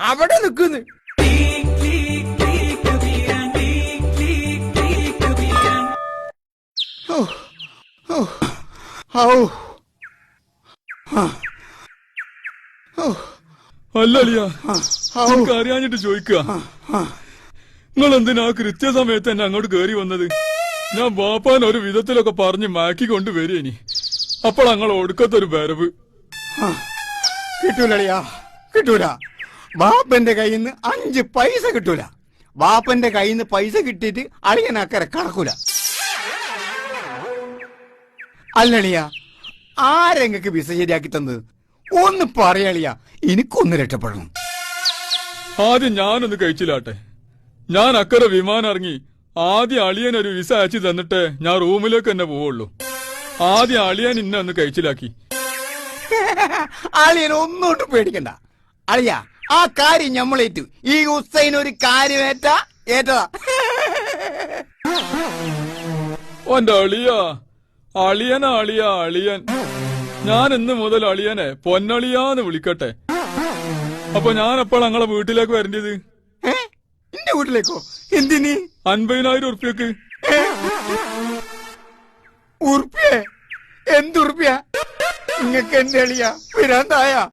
അവിടെ നിക്കുന്നു. അല്ല അളിയ, അറിയാഞ്ഞിട്ട് ചോദിക്കുക, നിങ്ങൾ എന്തിനാ കൃത്യസമയത്ത് തന്നെ അങ്ങോട്ട് കേറി വന്നത്? ഞാൻ ബാപ്പാൻ ഒരു വിധത്തിലൊക്കെ പറഞ്ഞ് മാക്കി കൊണ്ട് വരേനി. അപ്പോൾ ഞങ്ങൾ ഒടുക്കത്തൊരു വരവ്. കിട്ടൂലളിയാ, കിട്ടൂല. ബാപ്പന്റെ കയ്യിൽ നിന്ന് 5 പൈസ കിട്ടൂല. ബാപ്പന്റെ കയ്യിൽ നിന്ന് പൈസ കിട്ടിയിട്ട് അളിയനാക്കര കടക്കൂല. അല്ലളിയാ, ആരെങ്ങൾക്ക് വിസ ശരിയാക്കി തന്നത്? ഒന്ന് പറയളിയാ, എനിക്കൊന്ന് രക്ഷപ്പെടണം. ആദ്യം ഞാനൊന്ന് കഴിച്ചില്ലാട്ടെ. ഞാൻ അക്കരെ വിമാനം ഇറങ്ങി ആദ്യം അളിയനൊരു വിസ അയച്ചു തന്നിട്ട് ഞാൻ റൂമിലേക്ക് തന്നെ പോവുള്ളൂ. ആദ്യം അളിയൻ ഇന്നെ ഒന്ന് കഴിച്ചിലാക്കി. അളിയൻ ഒന്നോട്ട് പേടിക്കണ്ട അളിയ, ആ കാര്യം ഞമ്മളേറ്റു. ഈ ഹുസൈൻ ഒരു കാര്യം ഏറ്റതാ. ഓന്റെ അളിയനാ അളിയൻ. ഞാൻ ഇന്ന് മുതൽ അളിയനെ പൊന്നളിയാന്ന് വിളിക്കട്ടെ. അപ്പൊ ഞാൻ എപ്പോൾ ഞങ്ങളെ വീട്ടിലേക്ക് വരേണ്ടത്? എന്റെ വീട്ടിലേക്കോ? എന്തിന്? 50,000 ഉറുപ്പ്യക്ക്. ഉറുപ്പ്യ? എന്തുറുപ്പ്യ? നിങ്ങക്ക് എന്റെ അളിയ വരാന്തായ?